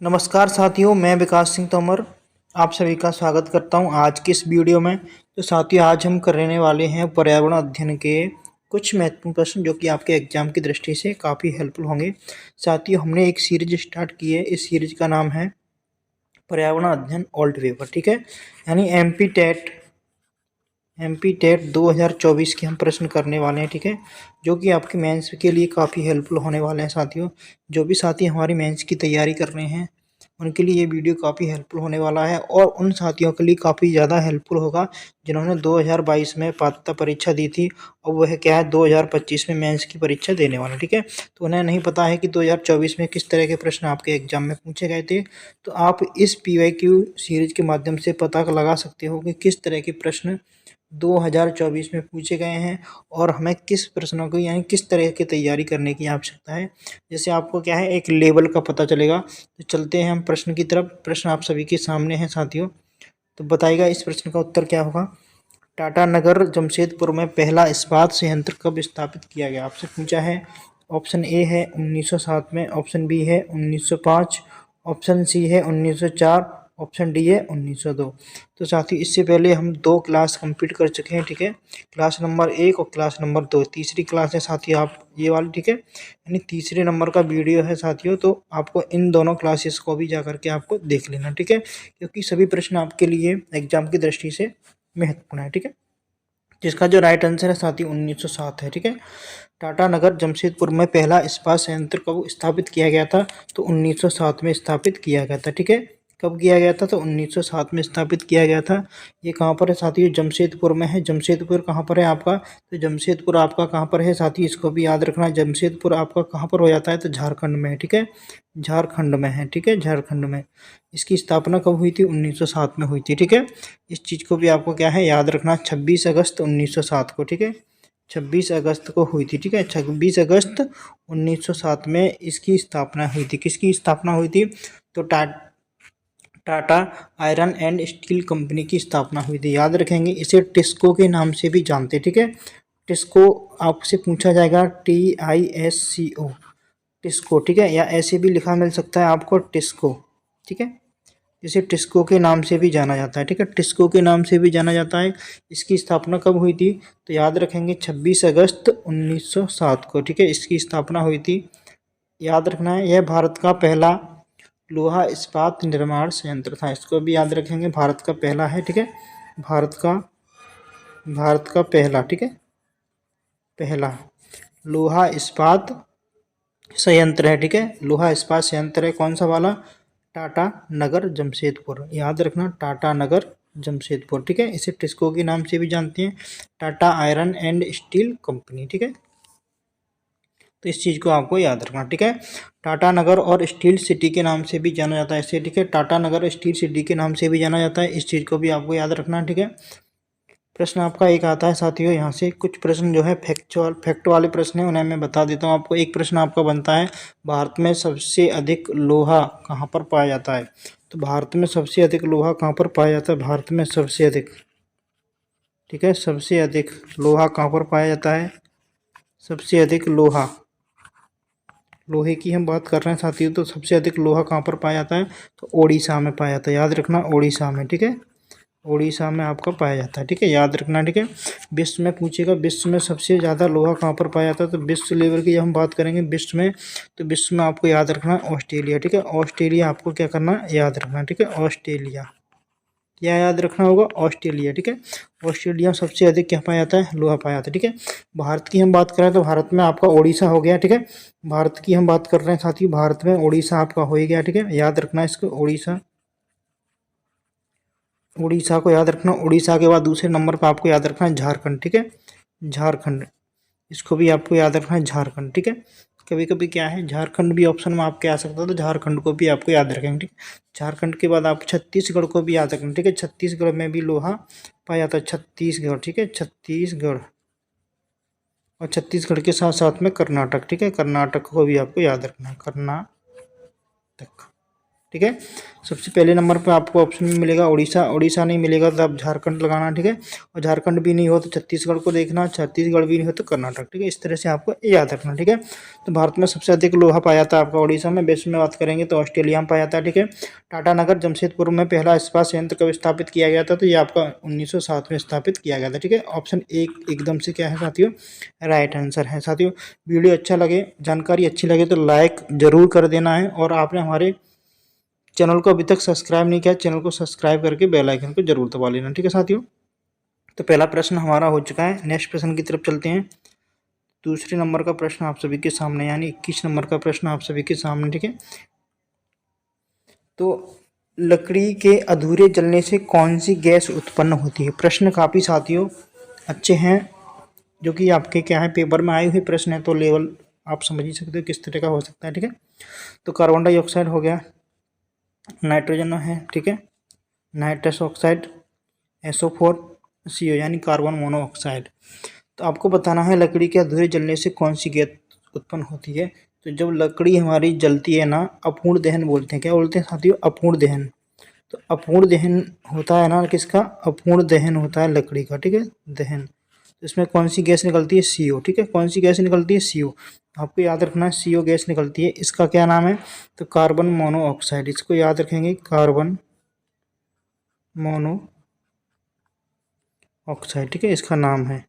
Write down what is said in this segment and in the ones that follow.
नमस्कार साथियों, मैं विकास सिंह तोमर आप सभी का स्वागत करता हूं आज की इस वीडियो में। तो साथियों, आज हम करने वाले हैं पर्यावरण अध्ययन के कुछ महत्वपूर्ण प्रश्न जो कि आपके एग्जाम की दृष्टि से काफ़ी हेल्पफुल होंगे। साथियों, हमने एक सीरीज स्टार्ट की है। इस सीरीज का नाम है पर्यावरण अध्ययन ओल्ड पेपर, ठीक है। यानी एमपी टेट 2024 के हम प्रश्न करने वाले हैं, ठीक है, जो कि आपके मेंस के लिए काफ़ी हेल्पफुल होने वाले हैं। साथियों, जो भी साथी हमारी मेंस की तैयारी कर रहे हैं उनके लिए ये वीडियो काफ़ी हेल्पफुल होने वाला है, और उन साथियों के लिए काफ़ी ज़्यादा हेल्पफुल होगा जिन्होंने 2022 में पात्रता परीक्षा दी थी और वह क्या है 2025 में मेंस की परीक्षा देने वाला, ठीक है। तो उन्हें नहीं पता है कि 2024 में किस तरह के प्रश्न आपके एग्जाम में पूछे गए थे। तो आप इस पीवाईक्यू सीरीज के माध्यम से पता लगा सकते हो कि किस तरह के प्रश्न 2024 में पूछे गए हैं और हमें किस प्रश्नों को यानी किस तरह की तैयारी करने की आवश्यकता है। जैसे आपको क्या है एक लेवल का पता चलेगा। तो चलते हैं हम प्रश्न की तरफ। प्रश्न आप सभी के सामने है साथियों। तो बताइएगा इस प्रश्न का उत्तर क्या होगा। टाटानगर जमशेदपुर में पहला इस्पात संयंत्र कब स्थापित किया गया, आपसे पूछा है। ऑप्शन ए है 1907 में, ऑप्शन बी है 1905, ऑप्शन सी है 1904, ऑप्शन डी है 1902। तो साथियों, इससे पहले हम 2 क्लास कंप्लीट कर चुके हैं, ठीक है। क्लास नंबर 1 और क्लास नंबर 2, तीसरी क्लास है साथियों आप ये वाली, ठीक है। यानी तीसरे नंबर का वीडियो है साथियों। तो आपको इन दोनों क्लासेस को भी जा करके आपको देख लेना, ठीक है, क्योंकि सभी प्रश्न आपके लिए एग्जाम की दृष्टि से महत्वपूर्ण है, ठीक है। जिसका जो राइट आंसर है साथियों 1907 है, ठीक है। टाटानगर जमशेदपुर में पहला इस्पात संयंत्र कब स्थापित किया गया था, तो 1907 में स्थापित किया गया था, ठीक है। कब किया गया था, तो 1907 में स्थापित किया गया था। ये कहाँ पर है साथियों, जमशेदपुर में है। जमशेदपुर कहाँ पर है आपका, तो जमशेदपुर आपका कहाँ पर है साथियों, इसको भी याद रखना। जमशेदपुर आपका कहाँ पर हो जाता है, तो झारखंड में है, ठीक है। झारखंड में है, ठीक है, झारखंड में। इसकी स्थापना कब हुई थी, 1907 में हुई थी, ठीक है। इस चीज़ को भी आपको क्या है याद रखना, 26 अगस्त 1907 को, ठीक है। 26 अगस्त को हुई थी, ठीक है। 26 अगस्त 1907 में इसकी स्थापना हुई थी। किसकी स्थापना हुई थी, तो Tata iron and steel company की स्थापना हुई थी। याद रखेंगे, इसे टिस्को के नाम से भी जानते, ठीक है। टिस्को आपसे पूछा जाएगा, TISCO, टिस्को, ठीक है, या ऐसे भी लिखा मिल सकता है आपको टिस्को, ठीक है। इसे टिस्को के नाम से भी जाना जाता है, ठीक है, टिस्को के नाम से भी जाना जाता है। इसकी स्थापना कब हुई थी, तो याद रखेंगे 26 अगस्त 1907 को, ठीक है, इसकी स्थापना हुई थी। याद रखना है यह भारत का पहला लोहा इस्पात निर्माण संयंत्र था। इसको भी याद रखेंगे, भारत का पहला है, ठीक है। भारत का पहला, ठीक है, पहला लोहा इस्पात संयंत्र है, ठीक है। लोहा इस्पात संयंत्र है कौन सा वाला, टाटा नगर जमशेदपुर। याद रखना, टाटा नगर जमशेदपुर, ठीक है। इसे टिस्को के नाम से भी जानते हैं, Tata iron and steel company, ठीक है। तो इस चीज़ को आपको याद रखना, ठीक है। टाटा नगर और स्टील सिटी के नाम से भी जाना जाता है इसे, ठीक है। टाटा नगर स्टील सिटी के नाम से भी जाना जाता है। इस चीज़ को भी आपको याद रखना, ठीक है। प्रश्न आपका एक आता है साथियों, यहाँ से कुछ प्रश्न जो है फैक्ट वाले प्रश्न है, उन्हें मैं बता देता हूँ आपको। एक प्रश्न आपका बनता है, भारत में सबसे अधिक लोहा कहाँ पर पाया जाता है। तो भारत में सबसे अधिक लोहा कहाँ पर पाया जाता है, भारत में सबसे अधिक, ठीक है, सबसे अधिक लोहा कहाँ पर पाया जाता है, सबसे अधिक लोहे की हम बात कर रहे हैं साथियों। तो सबसे अधिक लोहा कहाँ पर पाया जाता है, तो ओडिशा में पाया जाता है। याद रखना, ओडिशा में, ठीक है, उड़ीसा में आपका पाया जाता है, ठीक है, याद रखना, ठीक है। विश्व में पूछेगा, विश्व में सबसे ज़्यादा लोहा कहाँ पर पाया जाता है, तो विश्व लेवल की जब हम बात करेंगे विश्व में, तो विश्व में आपको याद रखना है ऑस्ट्रेलिया, ठीक है। ऑस्ट्रेलिया आपको क्या करना याद रखना, ठीक है, ऑस्ट्रेलिया, क्या याद रखना होगा, ऑस्ट्रेलिया, ठीक है। ऑस्ट्रेलिया सबसे अधिक क्या पाया जाता है, लोहा पाया जाता है, ठीक है। भारत की हम बात करें तो भारत में आपका उड़ीसा हो गया, ठीक है। भारत की हम बात कर रहे हैं साथियों, भारत में उड़ीसा आपका हो ही गया, ठीक है, याद रखना इसको, उड़ीसा, उड़ीसा को याद रखना। उड़ीसा के बाद दूसरे नंबर पर आपको याद रखना है झारखंड, ठीक है, झारखंड, इसको भी आपको याद रखना है झारखंड, ठीक है। कभी कभी क्या है झारखंड भी ऑप्शन में आपके आ सकता है, तो झारखंड को भी आपको याद रखेंगे, ठीक। झारखंड के बाद आप छत्तीसगढ़ को भी याद रखेंगे, ठीक है। छत्तीसगढ़ में भी लोहा पाया जाता है, छत्तीसगढ़, ठीक है, छत्तीसगढ़, और छत्तीसगढ़ के साथ साथ में कर्नाटक, ठीक है, कर्नाटक को भी आपको याद रखना है, कर्नाटक, ठीक है। सबसे पहले नंबर पर आपको ऑप्शन में मिलेगा उड़ीसा, उड़ीसा नहीं मिलेगा तो आप झारखंड लगाना, ठीक है। और झारखंड भी नहीं हो तो छत्तीसगढ़ को देखना, छत्तीसगढ़ भी नहीं हो तो कर्नाटक, ठीक है। इस तरह से आपको याद रखना, ठीक है। तो भारत में सबसे अधिक लोहा पाया जाता है आपका उड़ीसा में। वेस्ट में बात करेंगे तो ऑस्ट्रेलिया में पाया जाता है, ठीक है। टाटानगर जमशेदपुर में पहला इस्पात संयंत्र कब स्थापित किया गया था, तो ये आपका 1907 में स्थापित किया गया था, ठीक है। ऑप्शन एक एकदम से क्या है साथियों, राइट आंसर है। साथियों वीडियो अच्छा लगे, जानकारी अच्छी लगे तो लाइक जरूर कर देना है, और आपने हमारे चैनल को अभी तक सब्सक्राइब नहीं किया, चैनल को सब्सक्राइब करके बेल आइकन को जरूर दबा लेना, ठीक है साथियों। तो पहला प्रश्न हमारा हो चुका है, नेक्स्ट प्रश्न की तरफ चलते हैं। दूसरे नंबर का प्रश्न आप सभी के सामने, यानी 21 नंबर का प्रश्न आप सभी के सामने, ठीक है। तो लकड़ी के अधूरे जलने से कौन सी गैस उत्पन्न होती है। प्रश्न काफ़ी साथियों अच्छे हैं, जो कि आपके क्या है पेपर में आए हुए प्रश्न है, तो लेवल आप समझ ही सकते हो किस तरह का हो सकता है, ठीक है। तो कार्बन डाइऑक्साइड हो गया, नाइट्रोजन है, ठीक है, नाइट्रस ऑक्साइड, SO4, CO यानी कार्बन मोनोऑक्साइड। तो आपको बताना है लकड़ी के अधूरे जलने से कौन सी गैस उत्पन्न होती है। तो जब लकड़ी हमारी जलती है ना, अपूर्ण दहन बोलते हैं, क्या बोलते हैं साथियों, अपूर्ण दहन। तो अपूर्ण दहन होता है ना किसका, अपूर्ण दहन होता है लकड़ी का, ठीक है, दहन। तो इसमें कौन सी गैस निकलती है, CO, ठीक है। कौन सी गैस निकलती है, CO। आपको याद रखना है CO गैस निकलती है, इसका क्या नाम है, तो कार्बन मोनोऑक्साइड। इसको याद रखेंगे, कार्बन मोनो ऑक्साइड, ठीक है, इसका नाम है।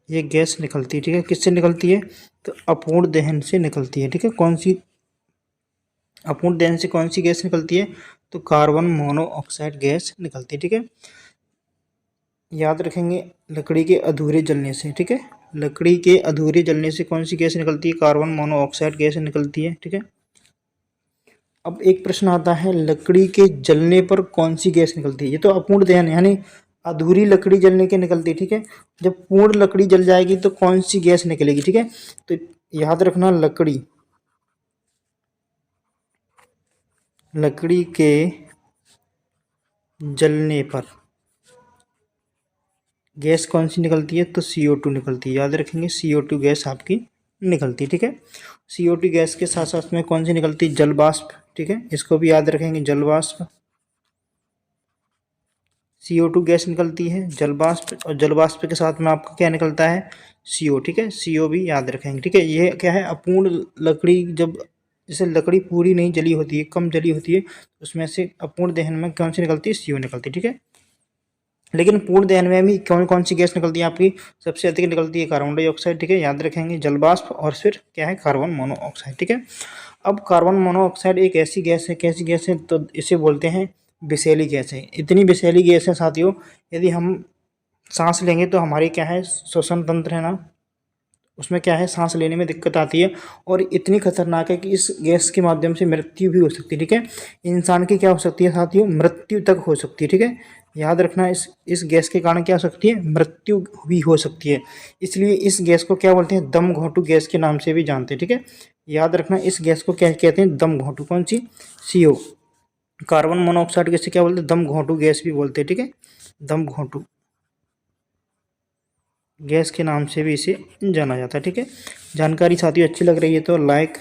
ये गैस निकलती है, ठीक है, किससे निकलती है, तो अपूर्ण दहन से निकलती है, ठीक है। कौन सी अपूर्ण दहन से कौन सी गैस निकलती है, तो कार्बन मोनोऑक्साइड गैस निकलती है, ठीक है। याद रखेंगे लकड़ी के अधूरे जलने से, ठीक है, लकड़ी के अधूरे जलने से कौन सी गैस निकलती है, कार्बन मोनोऑक्साइड गैस निकलती है, ठीक है। अब एक प्रश्न आता है, लकड़ी के जलने पर कौन सी गैस निकलती है। ये तो अपूर्ण दहन यानी अधूरी लकड़ी जलने के निकलती है, ठीक है। जब पूर्ण लकड़ी जल जाएगी तो कौन सी गैस निकलेगी, ठीक है। तो याद रखना लकड़ी के जलने पर गैस कौन सी निकलती है, तो CO2 निकलती है। याद रखेंगे CO2 गैस आपकी निकलती है, ठीक है। CO2 गैस के साथ साथ में कौन सी निकलती है, जल वाष्प, ठीक है, इसको भी याद रखेंगे, जल वाष्प। CO2 गैस निकलती है, जल वाष्प, और जल वाष्प के साथ में आपका क्या निकलता है, CO, ठीक है, CO भी याद रखेंगे, ठीक है। ये क्या है, अपूर्ण लकड़ी, जब जैसे लकड़ी पूरी नहीं जली होती है, कम जली होती है, उसमें से अपूर्ण दहन में कौन सी निकलती है, CO निकलती है, ठीक है। लेकिन पूर्ण दहन में भी कौन कौन सी गैस निकलती है आपकी, सबसे अधिक निकलती है कार्बन डाइऑक्साइड, ठीक है, याद रखेंगे, जल वाष्प, और फिर क्या है, कार्बन मोनोऑक्साइड, ठीक है। अब कार्बन मोनोऑक्साइड एक ऐसी गैस है, कैसी गैस है, तो इसे बोलते हैं विषैली गैस है। इतनी विषैली गैस है साथियों, यदि हम सांस लेंगे तो हमारी क्या है, श्वसन तंत्र है ना, उसमें क्या है, सांस लेने में दिक्कत आती है, और इतनी खतरनाक है कि इस गैस के माध्यम से मृत्यु भी हो सकती है, ठीक है। इंसान की क्या हो सकती है साथियों, मृत्यु तक हो सकती है, ठीक है। याद रखना, इस गैस के कारण क्या हो सकती है, मृत्यु भी हो सकती है। इसलिए इस गैस को क्या बोलते हैं, दम घोंटू गैस के नाम से भी जानते हैं, ठीक है। याद रखना, इस गैस को क्या कहते हैं, दम घोंटू। कौन सी, CO। कार्बन मोनोऑक्साइड गैस से क्या बोलते हैं, दम घोंटू गैस भी बोलते हैं, ठीक है, दम घोंटू गैस के नाम से भी इसे जाना जाता है, ठीक है। जानकारी साथियों अच्छी लग रही है तो लाइक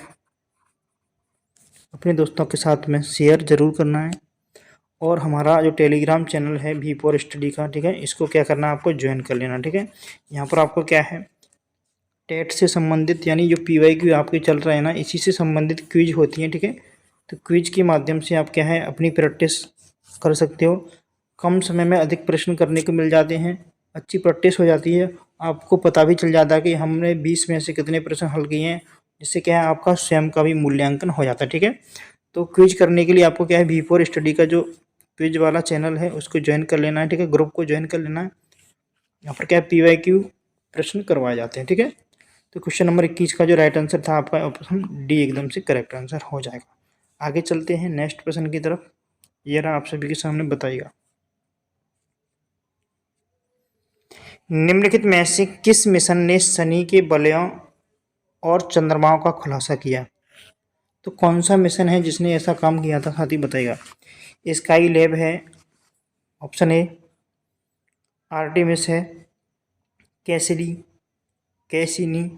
अपने दोस्तों के साथ में शेयर जरूर करना है, और हमारा जो टेलीग्राम चैनल है V4 स्टडी का, ठीक है, इसको क्या करना है, आपको ज्वाइन कर लेना, ठीक है। यहाँ पर आपको क्या है, टेट से संबंधित यानी जो PYQ आपके चल रहे हैं ना, इसी से संबंधित क्विज होती हैं, ठीक है। तो क्विज के माध्यम से आप क्या है, अपनी प्रैक्टिस कर सकते हो। कम समय में अधिक प्रश्न करने को मिल जाते हैं, अच्छी प्रैक्टिस हो जाती है, आपको पता भी चल जाता है कि हमने 20 में से कितने प्रश्न हल किए हैं, जिससे क्या है, आपका स्वयं का भी मूल्यांकन हो जाता है, ठीक है। तो क्विज करने के लिए आपको क्या है, V4 स्टडी का जो क्विज वाला चैनल है उसको ज्वाइन कर लेना है, ठीक है, ग्रुप को ज्वाइन कर लेना है। यहाँ पर क्या है, PYQ प्रश्न करवाए जाते हैं, ठीक है। तो क्वेश्चन नंबर 21 का जो राइट आंसर था आपका ऑप्शन डी एकदम से करेक्ट आंसर हो जाएगा। आगे चलते हैं नेक्स्ट प्रश्न की तरफ, ये रहा आप सभी के सामने, बताइएगा निम्नलिखित में से किस मिशन ने शनि के वलयों और चंद्रमाओं का खुलासा किया। तो कौन सा मिशन है जिसने ऐसा काम किया था साथी, बताइएगा। स्काई लैब है, ऑप्शन ए, आर्टेमिस है, कैसिडी, कैसिनी,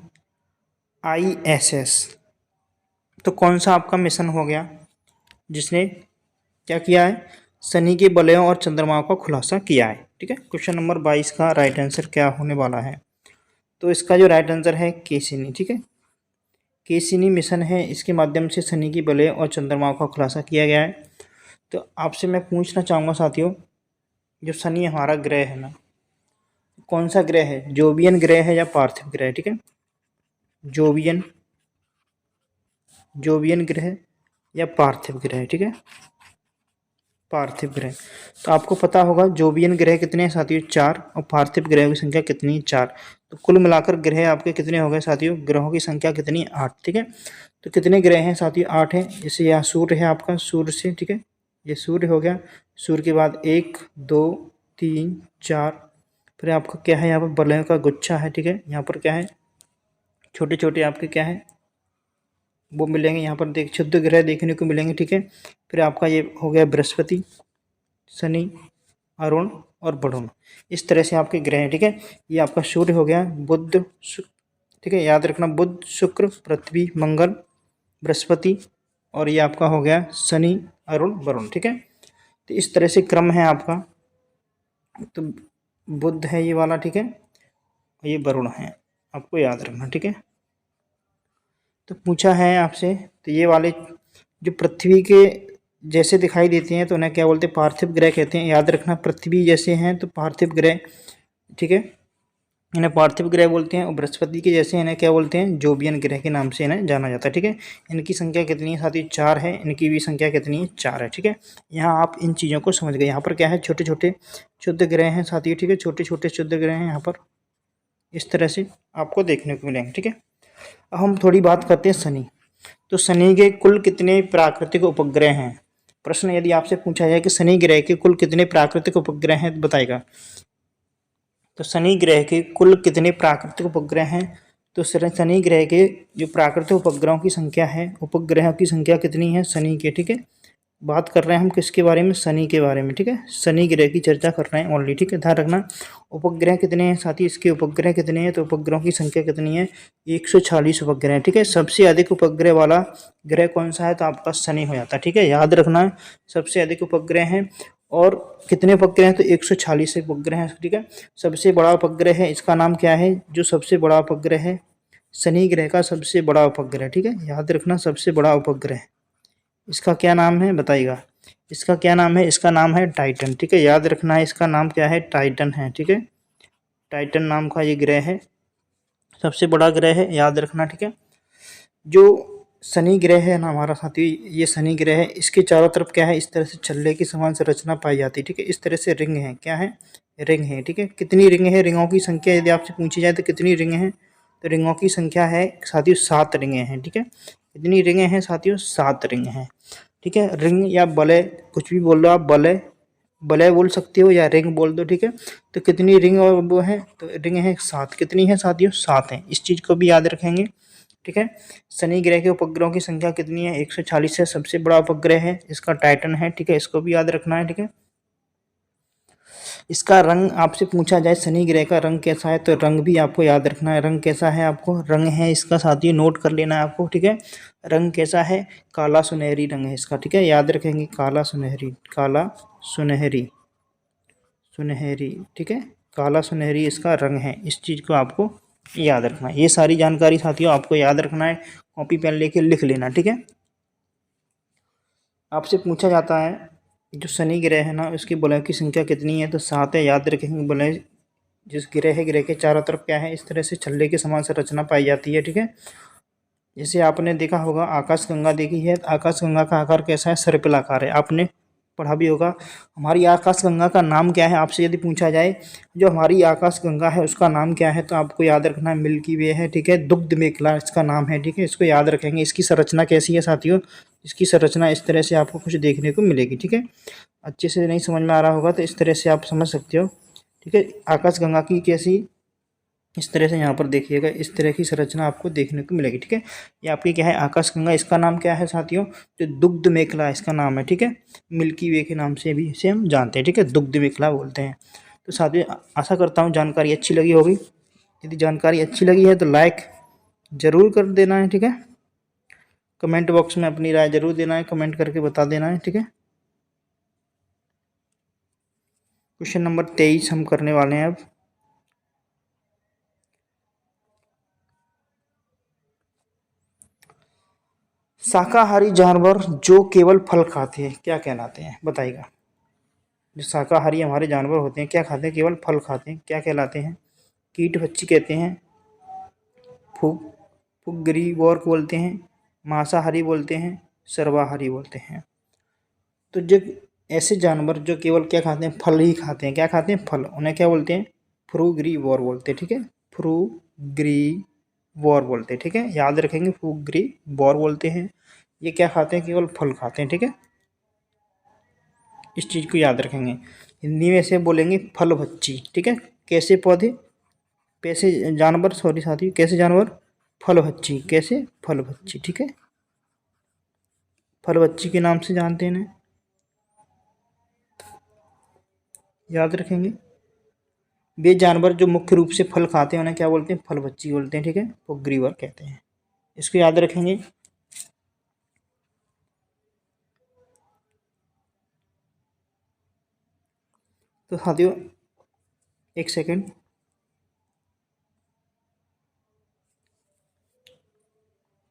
ISS। तो कौन सा आपका मिशन हो गया जिसने क्या किया है, शनि के वलयों और चंद्रमाओं का खुलासा किया है। ठीक है, क्वेश्चन नंबर 22 का राइट आंसर क्या होने वाला है, तो इसका जो राइट आंसर है कैसिनी। ठीक है, कैसिनी मिशन है, इसके माध्यम से शनि की वलय और चंद्रमाओं का खुलासा किया गया है। तो आपसे मैं पूछना चाहूँगा साथियों, जो शनि हमारा ग्रह है ना, कौन सा ग्रह है, जोवियन ग्रह है या पार्थिव ग्रह है? ठीक है, जोवियन जोवियन ग्रह या पार्थिव ग्रह। ठीक है, पार्थिव ग्रह। तो आपको पता होगा जोवियन ग्रह कितने हैं साथियों, 4, और पार्थिव ग्रहों की संख्या कितनी है, 4। तो कुल मिलाकर ग्रह आपके कितने हो गए साथियों, ग्रहों की संख्या कितनी, 8। ठीक है, तो कितने ग्रह हैं साथियों, 8 हैं। जैसे यहाँ सूर्य है आपका, सूर्य से, ठीक है, ये सूर्य हो गया, सूर्य के बाद 1 2 3 4, फिर आपका क्या है, यहाँ पर बलयों का गुच्छा है। ठीक है, यहाँ पर क्या है, छोटे छोटे आपके क्या है वो मिलेंगे, यहाँ पर देख क्षुद्र ग्रह देखने को मिलेंगे। ठीक है, फिर आपका ये हो गया बृहस्पति, शनि, अरुण और वरुण, इस तरह से आपके ग्रह हैं। ठीक है, ये आपका सूर्य हो गया, बुध, ठीक है, याद रखना, बुध, शुक्र, पृथ्वी, मंगल, बृहस्पति, और ये आपका हो गया शनि, अरुण, वरुण। ठीक है, तो इस तरह से क्रम है आपका। तो बुध है ये वाला, ठीक है, ये वरुण है, आपको याद रखना। ठीक है, तो पूछा है आपसे, तो ये वाले जो पृथ्वी के जैसे दिखाई देते हैं तो उन्हें क्या बोलते हैं, पार्थिव ग्रह कहते हैं। याद रखना, पृथ्वी जैसे हैं तो पार्थिव ग्रह, ठीक है, इन्हें पार्थिव ग्रह बोलते हैं। और बृहस्पति के जैसे इन्हें क्या बोलते हैं, जोवियन ग्रह के नाम से इन्हें जाना जाता है। ठीक है, इनकी संख्या कितनी है साथी, 4 है, इनकी भी संख्या कितनी है, 4 है। ठीक है, यहाँ आप इन चीज़ों को समझ गए। यहाँ पर क्या है, छोटे छोटे क्षुद्र ग्रह हैं साथी। ठीक है, छोटे छोटे क्षुद्र ग्रह हैं यहाँ पर, इस तरह से आपको देखने को मिलेंगे। ठीक है, अब हम थोड़ी बात करते हैं शनि। तो शनि के कुल कितने प्राकृतिक उपग्रह हैं, प्रश्न यदि आपसे पूछा जाए कि शनि ग्रह के कुल कितने प्राकृतिक उपग्रह हैं, तो बताएगा। तो शनि ग्रह के कुल कितने प्राकृतिक उपग्रह हैं, तो शनि ग्रह के जो प्राकृतिक उपग्रहों की संख्या है, उपग्रहों की संख्या कितनी है शनि के। ठीक है, बात कर रहे हैं हम किसके बारे में, शनि के बारे में। ठीक है, शनि ग्रह की चर्चा कर रहे हैं ओनली। ठीक है, ध्यान रखना, उपग्रह कितने हैं साथी, इसके उपग्रह कितने हैं, तो उपग्रहों की संख्या कितनी है, 146 उपग्रह। ठीक है, सबसे अधिक उपग्रह वाला ग्रह कौन सा है, तो आपका शनि हो जाता है। ठीक है, याद रखना, सबसे अधिक उपग्रह हैं। और कितने उपग्रह हैं, तो 146 उपग्रह हैं। ठीक है, सबसे बड़ा उपग्रह है, इसका नाम क्या है, जो सबसे बड़ा उपग्रह है शनि ग्रह का सबसे बड़ा उपग्रह। ठीक है, याद रखना, सबसे बड़ा उपग्रह, इसका क्या नाम है बताइएगा, इसका क्या नाम है, इसका नाम है टाइटन। ठीक है, याद रखना है, इसका नाम क्या है, टाइटन है। ठीक है, टाइटन नाम का ये ग्रह है, सबसे बड़ा ग्रह है, याद रखना। ठीक है, जो शनि ग्रह है ना हमारा साथी, ये शनि ग्रह है, इसके चारों तरफ क्या है, इस तरह से छल्ले की समान संरचना पाई जाती है। ठीक है, इस तरह से रिंग है, क्या है, रिंग है। ठीक है, कितनी रिंग है, रिंगों की संख्या यदि आपसे पूछी जाए तो कितनी रिंग है, तो रिंगों की संख्या है साथियों 7 रिंगें हैं। ठीक है, कितनी रिंगें हैं साथियों, 7 रिंग हैं। ठीक है, रिंग या बलय, कुछ भी बोल लो आप, बलय बलय बोल सकते हो या रिंग बोल दो। ठीक है, तो कितनी रिंग और वो है, तो रिंग है 7, कितनी है साथियों, 7 है, इस चीज़ को भी याद रखेंगे। ठीक है, शनि ग्रह के उपग्रहों की संख्या कितनी है, 140 है, सबसे बड़ा उपग्रह है, इसका टाइटन है। ठीक है, इसको भी याद रखना है। ठीक है, इसका रंग आपसे पूछा जाए शनि ग्रह का रंग कैसा है, तो रंग भी आपको याद रखना है, रंग कैसा है, आपको रंग है इसका साथियों नोट कर लेना है आपको। ठीक है, रंग कैसा है, काला सुनहरी रंग है इसका। ठीक है, याद रखेंगे, काला सुनहरी, काला सुनहरी, सुनहरी। ठीक है, काला सुनहरी इसका रंग है, इस चीज़ को आपको याद रखना है। ये सारी जानकारी साथियों आपको याद रखना है, कॉपी पेन लेके लिख लेना। ठीक है, आपसे पूछा जाता है जो शनि ग्रह है ना, उसकी वलयों की संख्या कितनी है, तो 7 है, याद रखेंगे। वलय जिस ग्रह है, ग्रह के चारों तरफ क्या है, इस तरह से छल्ले के समान संरचना पाई जाती है। ठीक है, जैसे आपने देखा होगा, आकाशगंगा देखी है, आकाशगंगा का आकार कैसा है, सर्पिल आकार है, आपने पढ़ा भी होगा। हमारी आकाशगंगा का नाम क्या है, आपसे यदि पूछा जाए जो हमारी आकाशगंगा है उसका नाम क्या है, तो आपको याद रखना है मिल्की वे है। ठीक है, दुग्ध मेखला इसका नाम है। ठीक है, इसको याद रखेंगे। इसकी संरचना कैसी है साथियों, इसकी संरचना इस तरह से आपको कुछ देखने को मिलेगी। ठीक है, अच्छे से नहीं समझ में आ रहा होगा तो इस तरह से आप समझ सकते हो। ठीक है, आकाशगंगा की कैसी, इस तरह से यहाँ पर देखिएगा, इस तरह की संरचना आपको देखने को मिलेगी। ठीक है, ये आपकी क्या है, आकाशगंगा, इसका नाम क्या है साथियों, जो दुग्ध मेखला इसका नाम है। ठीक है, मिल्की वे के नाम से भी इसे हम जानते हैं। ठीक है, दुग्ध मेखला बोलते हैं। तो साथियों आशा करता हूँ जानकारी अच्छी लगी होगी, यदि जानकारी अच्छी लगी है तो लाइक ज़रूर कर देना है। ठीक है, कमेंट बॉक्स में अपनी राय ज़रूर देना है, कमेंट करके बता देना है। ठीक है। क्वेश्चन नंबर 23 हम करने वाले हैं अब। शाकाहारी जानवर जो केवल फल खाते हैं क्या कहलाते हैं, बताइएगा। जो शाकाहारी हमारे जानवर होते हैं क्या खाते हैं, केवल फल खाते हैं, क्या कहलाते हैं। कीटभक्षी कहते हैं, फुग फुग्रीवोर बोलते हैं, मांसाहारी बोलते हैं, सर्वाहारी बोलते हैं। तो जब ऐसे जानवर जो केवल क्या खाते हैं, फल ही खाते हैं, क्या खाते हैं, फल, उन्हें क्या बोलते हैं, फ्रूग्रीवोर बोलते हैं। ठीक है, फ्रूग्रीवोर बोलते हैं। ठीक है, याद रखेंगे, फ्रूग्रीवोर बोलते हैं। ये क्या खाते हैं, केवल फल खाते हैं। ठीक है, इस चीज़ को याद रखेंगे। हिंदी में से बोलेंगे फलभक्षी। ठीक है, कैसे पौधे, कैसे जानवर, सॉरी साथी, कैसे जानवर, फलभक्षी, कैसे फलभक्षी। ठीक है, फलभक्षी के नाम से जानते हैं इन्हें, याद रखेंगे। वे जानवर जो मुख्य रूप से फल खाते हैं उन्हें क्या बोलते हैं, फलभक्षी बोलते हैं। ठीक है, फुग्रीवर कहते हैं, इसको याद रखेंगे। तो साथियों एक सेकेंड,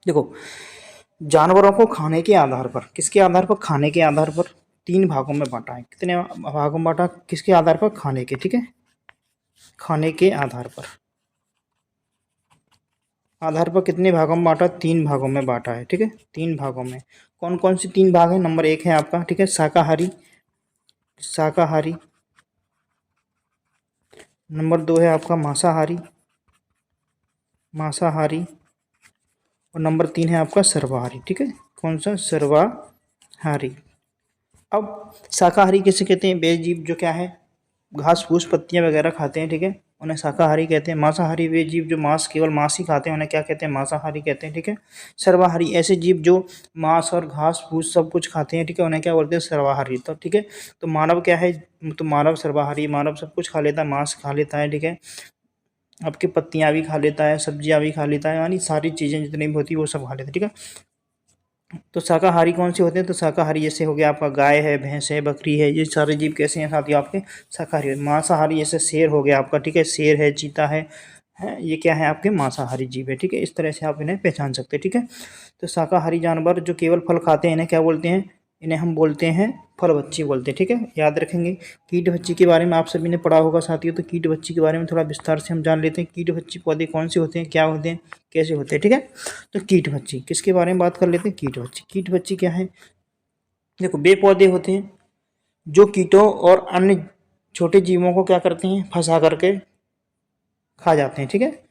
देखो जानवरों को खाने के आधार पर, किसके आधार पर, खाने के आधार पर 3 भागों में बांटा है। कितने भागों में बांटा, किसके आधार पर, खाने के। ठीक है, खाने के आधार पर, कितने भागों में बांटा, 3 भागों में बांटा है। ठीक है, 3 भागों में। कौन कौन से 3 भाग हैं, नंबर 1 है आपका, ठीक है, शाकाहारी, शाकाहारी। नंबर 2 है आपका मांसाहारी, मांसाहारी। और नंबर 3 है आपका सर्वाहारी। ठीक है, कौन सा, सर्वाहारी। अब शाकाहारी किसे कहते हैं, वे जीव जो क्या है, घास फूस पत्तियां वगैरह खाते हैं। ठीक है, उन्हें शाकाहारी कहते हैं। मांसाहारी वे जीव जो मांस, केवल मांस ही खाते हैं, उन्हें क्या कहते हैं, मांसाहारी कहते हैं। ठीक है, सर्वाहारी ऐसे जीव जो मांस और घास फूस सब कुछ खाते हैं। ठीक है, उन्हें क्या बोलते हैं, सर्वाहारी। तो ठीक है, तो मानव क्या है, तो मानव सर्वाहारी, मानव सब कुछ खा लेता है, मांस खा लेता है। ठीक है, आपकी पत्तियां भी खा लेता है, सब्जियां भी खा लेता है, यानी सारी चीज़ें जितनी भी होती है वो सब खा लेता है। ठीक है, तो शाकाहारी कौन से होते हैं, तो शाकाहारी जैसे हो गया आपका गाय है, भैंस है, बकरी है, ये सारे जीव कैसे हैं साथियों आपके, शाकाहारी। मांसाहारी जैसे शेर हो गया आपका, ठीक है, शेर है, चीता है, ये क्या है आपके मांसाहारी जीव है। ठीक है, इस तरह से आप इन्हें पहचान सकते हैं। ठीक है, तो शाकाहारी जानवर जो केवल फल खाते हैं इन्हें क्या बोलते हैं, इन्हें हम बोलते हैं फलभक्षी बोलते हैं। ठीक है, याद रखेंगे। कीटभक्षी के बारे में आप सभी ने पढ़ा होगा साथियों, तो कीटभक्षी के बारे में थोड़ा विस्तार से हम जान लेते हैं। कीटभक्षी पौधे कौन से होते हैं, क्या होते हैं, कैसे होते हैं। ठीक है, तो कीटभक्षी किसके बारे में बात कर लेते हैं, कीटभक्षी। कीटभक्षी क्या है, देखो वे पौधे होते हैं जो कीटों और अन्य छोटे जीवों को क्या करते हैं, फंसा करके खा जाते हैं। ठीक है,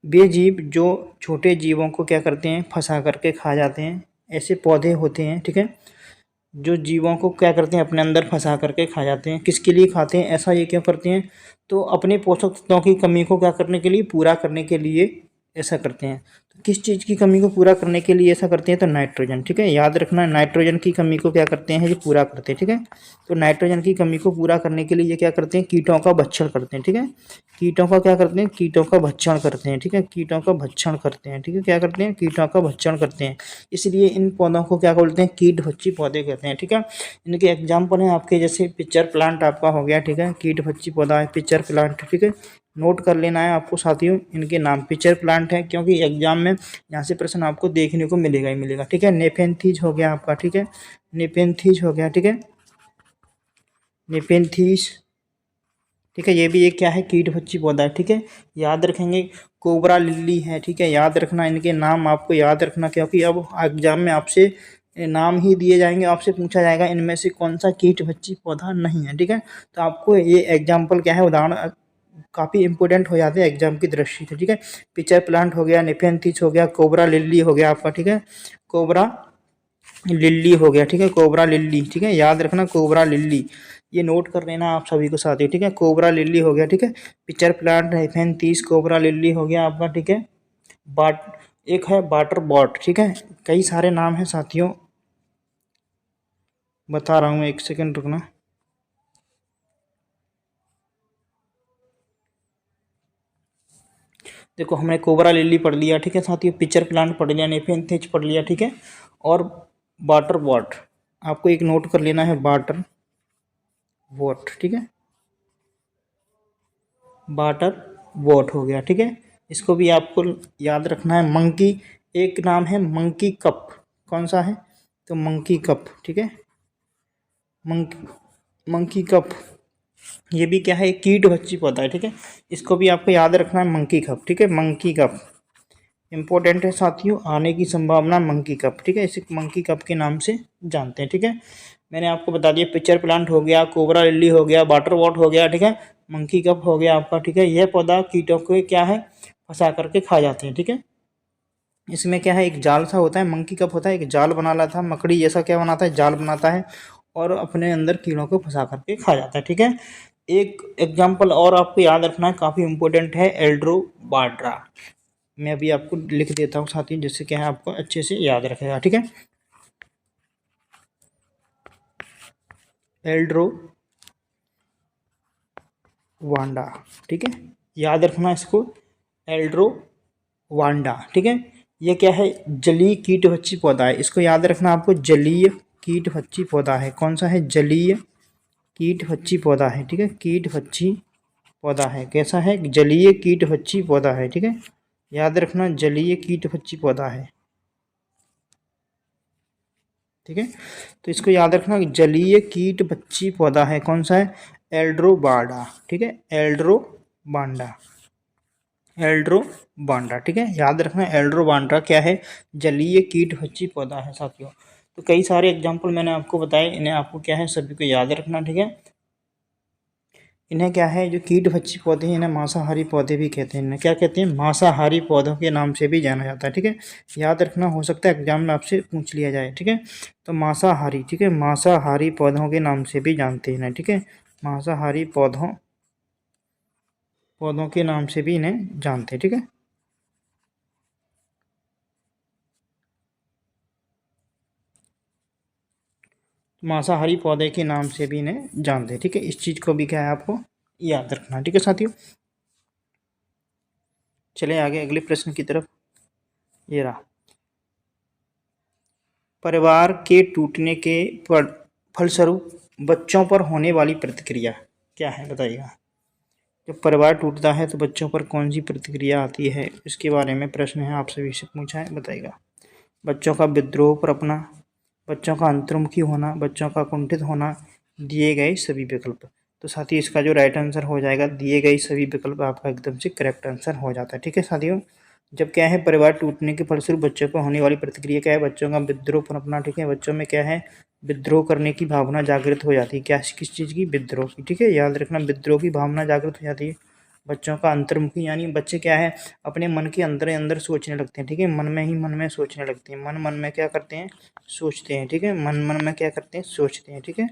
वे जीव जो छोटे जीवों को क्या करते हैं, फंसा करके खा जाते हैं, ऐसे पौधे होते हैं। ठीक है, जो जीवों को क्या करते हैं, अपने अंदर फंसा करके खा जाते हैं। किसके लिए खाते हैं, ऐसा ये क्यों करते हैं, तो अपने पोषक तत्वों की कमी को क्या करने के लिए, पूरा करने के लिए ऐसा करते हैं। तो किस चीज़ की कमी को पूरा करने के लिए ऐसा करते हैं, तो नाइट्रोजन। ठीक है, याद रखना, नाइट्रोजन की कमी को क्या करते हैं, ये पूरा करते हैं। ठीक है, तो नाइट्रोजन की कमी को पूरा करने के लिए ये क्या करते हैं, कीटों का भक्षण करते हैं। ठीक है, कीटों का क्या करते हैं, कीटों का भक्षण करते हैं। ठीक है, कीटों का भक्षण करते हैं। ठीक है, क्या करते हैं, कीटों का भक्षण करते हैं, इसलिए इन पौधों को क्या बोलते हैं, कीटभक्षी पौधे कहते हैं। ठीक है, इनके एग्जाम्पल हैं आपके, जैसे पिक्चर प्लांट आपका हो गया। ठीक है, कीटभक्षी पौधा है पिक्चर प्लांट। ठीक है, नोट कर लेना है आपको साथियों इनके नाम, पिक्चर प्लांट है, क्योंकि एग्जाम में यहाँ से प्रश्न आपको देखने को मिलेगा ही मिलेगा। ठीक है, नेपेंथीज हो गया आपका। ठीक है, नेपेंथीज हो गया। ठीक है, नेपेंथीज। ठीक है, ये भी एक क्या है, कीटभक्षी पौधा है। ठीक है, याद रखेंगे। कोबरा लिली है। ठीक है, याद रखना, इनके नाम आपको याद रखना, क्योंकि अब एग्जाम में आपसे नाम ही दिए जाएंगे, आपसे पूछा जाएगा इनमें से कौन सा कीटभक्षी पौधा नहीं है। ठीक है, तो आपको ये एग्जाम्पल क्या है, उदाहरण काफ़ी इंपॉर्टेंट हो जाते हैं एग्जाम की दृष्टि से। ठीक है, पिक्चर प्लांट हो गया, नेपेंथिस हो गया, कोबरा लिली हो गया आपका। ठीक है, कोबरा लिली हो गया। ठीक है, कोबरा लिली। ठीक है, याद रखना, कोबरा लिली, ये नोट कर लेना आप सभी को साथियों। ठीक है, कोबरा लिली हो गया। ठीक है, pitcher plant, Nepenthes, cobra lily हो गया आपका। ठीक है, बाट एक है वाटर बॉट। ठीक है, कई सारे नाम हैं साथियों, बता रहा हूँ, एक सेकंड रुकना। देखो हमने कोबरा लिली पढ़ लिया। ठीक है साथियों, पिक्चर प्लांट पढ़ लिया, नेपेंथिस पढ़ लिया। ठीक है, और वाटर बॉट आपको एक नोट कर लेना है, वाटर वोट, ठीक है, वाटर वोट हो गया, ठीक है। इसको भी आपको याद रखना है। मंकी, एक नाम है मंकी कप, कौन सा है, तो मंकी कप, ठीक है, मंकी मंकी कप, ये भी क्या है, एक कीट भक्षी पौधा है, ठीक है। इसको भी आपको याद रखना है, मंकी कप, ठीक है, मंकी कप इंपॉर्टेंट है साथियों, आने की संभावना मंकी कप, ठीक है, इसे मंकी कप के नाम से जानते हैं, ठीक है। मैंने आपको बता दिया, पिक्चर प्लांट हो गया, कोबरा लिली हो गया, वाटर वॉट हो गया, ठीक है, मंकी कप हो गया आपका, ठीक है। यह पौधा कीटों को क्या है, फंसा करके खा जाते हैं, ठीक है। इसमें क्या है, एक जाल सा होता है, मंकी कप होता है, एक जाल बना लाता है, मकड़ी जैसा क्या बनाता है, जाल बनाता है और अपने अंदर कीड़ों को फंसा करके खा जाता है, ठीक है। एक एग्जाम्पल और आपको याद रखना है, काफ़ी इंपॉर्टेंट है, एल्ड्रोबाड्रा। मैं अभी आपको लिख देता हूँ साथियों, जिससे क्या है आपको अच्छे से याद रखेगा, ठीक है। एल्ड्रो वांडा, ठीक है, याद रखना इसको, एल्ड्रो वांडा, ठीक है। ये क्या है, जलीय कीटभक्षी पौधा है, इसको याद रखना आपको, जलीय कीटभक्षी पौधा है, कौन सा है, जलीय कीटभक्षी पौधा है, ठीक है, कीटभक्षी पौधा है, कैसा है, जलीय कीटभक्षी पौधा है, ठीक है, याद रखना, जलीय कीटभक्षी पौधा है, ठीक है। तो इसको याद रखना, जलीय कीटभक्षी पौधा है, कौन सा है, एल्ड्रोबाडा, ठीक है, एल्ड्रोबांडा, एल्ड्रोबांडा, ठीक है, याद रखना, एल्ड्रोबांडा क्या है, जलीय कीटभक्षी पौधा है साथियों। तो कई सारे एग्जाम्पल मैंने आपको बताए, इन्हें आपको क्या है, सभी को याद रखना, ठीक है। इन्हें क्या है, जो कीटभक्षी पौधे हैं, इन्हें मांसाहारी पौधे भी कहते हैं, इन्हें क्या कहते हैं, मांसाहारी पौधों के नाम से भी जाना जाता है, ठीक है। याद रखना, हो सकता है एग्जाम में आपसे पूछ लिया जाए, ठीक है। तो मांसाहारी, ठीक है, मांसाहारी पौधों के नाम से भी जानते हैं इन्हें, ठीक है, मांसाहारी पौधों के नाम से भी इन्हें जानते हैं, ठीक है। मांसाहारी पौधे के नाम से भी इन्हें जानते हैं, ठीक है। इस चीज़ को भी क्या है आपको याद रखना, ठीक है साथियों। चले आगे अगले प्रश्न की तरफ। ये रहा, परिवार के टूटने के फलस्वरूप बच्चों पर होने वाली प्रतिक्रिया क्या है, बताइएगा। जब परिवार टूटता है तो बच्चों पर कौन सी प्रतिक्रिया आती है, इसके बारे में प्रश्न है, आप सभी से पूछा है, बताइएगा। बच्चों का विद्रोह पर अपना, बच्चों का अंतर्मुखी होना, बच्चों का कुंठित होना, दिए गए सभी विकल्प। तो साथ ही इसका जो राइट आंसर हो जाएगा, दिए गए सभी विकल्प आपका एकदम से करेक्ट आंसर हो जाता है, ठीक है साथियों। जब क्या है, परिवार टूटने के फलस्वरूप बच्चों को होने वाली प्रतिक्रिया क्या है, बच्चों का विद्रोह पर अपना, ठीक है, बच्चों में क्या है, विद्रोह करने की भावना जागृत हो जाती है, क्या, किस चीज़ की, विद्रोह की, ठीक है, याद रखना, विद्रोह की भावना जागृत हो जाती है। बच्चों का अंतर्मुखी, यानी बच्चे क्या है, अपने मन के अंदर अंदर सोचने लगते हैं, ठीक है, मन में ही मन में सोचने लगते हैं, मन मन में क्या करते हैं, सोचते हैं, ठीक है, मन मन में क्या करते हैं, सोचते हैं, ठीक है।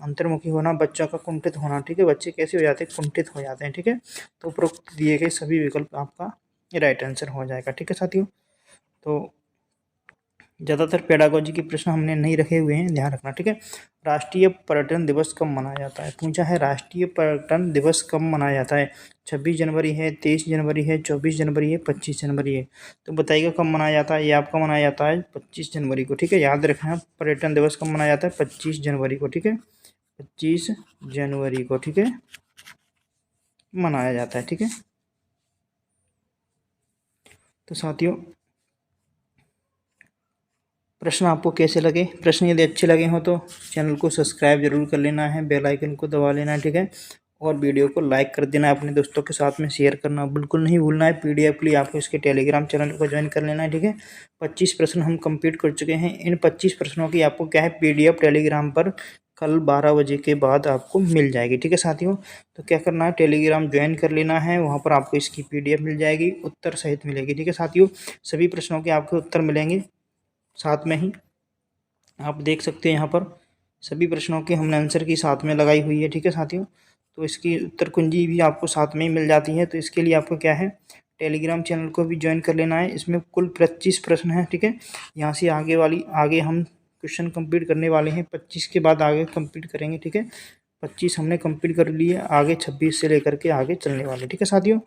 अंतर्मुखी होना, बच्चों का कुंठित होना, ठीक है, बच्चे कैसे हो जाते हैं, कुंठित हो जाते हैं, ठीक है। तो उपरोक्त दिए गए सभी विकल्प आपका राइट आंसर हो जाएगा, ठीक है साथियों। तो ज़्यादातर पेडागोजी के प्रश्न हमने नहीं रखे हुए हैं, ध्यान रखना, ठीक है। राष्ट्रीय पर्यटन दिवस कब मनाया जाता है, पूछा है, राष्ट्रीय पर्यटन दिवस कब मनाया जाता है, 26 जनवरी है, 23 जनवरी है, 24 जनवरी है, 25 जनवरी है। तो बताइएगा कब मनाया जाता है, ये आपका मनाया जाता है 25 जनवरी को, ठीक है, याद रखना, पर्यटन दिवस कब मनाया जाता है, 25 जनवरी को, ठीक है, 25 जनवरी को, ठीक है, मनाया जाता है, ठीक है। तो साथियों, प्रश्न आपको कैसे लगे, प्रश्न यदि अच्छे लगे हों तो चैनल को सब्सक्राइब जरूर कर लेना है, बेल आइकन को दबा लेना है, ठीक है, और वीडियो को लाइक कर देना है, अपने दोस्तों के साथ में शेयर करना बिल्कुल नहीं भूलना है। पीडीएफ के लिए आपको इसके टेलीग्राम चैनल को ज्वाइन कर लेना है, ठीक है। 25 प्रश्न हम कंप्लीट कर चुके हैं, इन 25 प्रश्नों की आपको क्या है, पीडीएफ टेलीग्राम पर कल 12 बजे के बाद आपको मिल जाएगी, ठीक है साथियों। तो क्या करना है, टेलीग्राम ज्वाइन कर लेना है, वहाँ पर आपको इसकी पीडीएफ मिल जाएगी, उत्तर सहित मिलेगी, ठीक है साथियों। सभी प्रश्नों के आपको उत्तर मिलेंगे, साथ में ही आप देख सकते हैं यहाँ पर सभी प्रश्नों के हमने आंसर की साथ में लगाई हुई है, ठीक है साथियों। तो इसकी उत्तर कुंजी भी आपको साथ में ही मिल जाती है। तो इसके लिए आपको क्या है, टेलीग्राम चैनल को भी ज्वाइन कर लेना है। इसमें कुल 25 प्रश्न हैं, ठीक है। यहाँ से आगे हम क्वेश्चन कंप्लीट करने वाले हैं, 25 के बाद आगे कंप्लीट करेंगे, ठीक है। 25 हमने कंप्लीट कर लिए, आगे 26 से लेकर के आगे चलने वाले, ठीक है साथियों।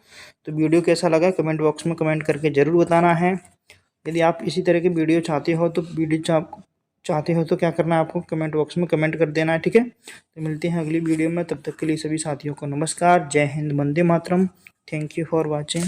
तो वीडियो कैसा लगा कमेंट बॉक्स में कमेंट करके ज़रूर बताना है। यदि आप इसी तरह के वीडियो चाहते हो तो चाहते हो तो क्या करना है आपको, कमेंट बॉक्स में कमेंट कर देना है, ठीक है। तो मिलते हैं अगली वीडियो में, तब तक के लिए सभी साथियों को नमस्कार, जय Hind, Vande Mataram, thank you for watching.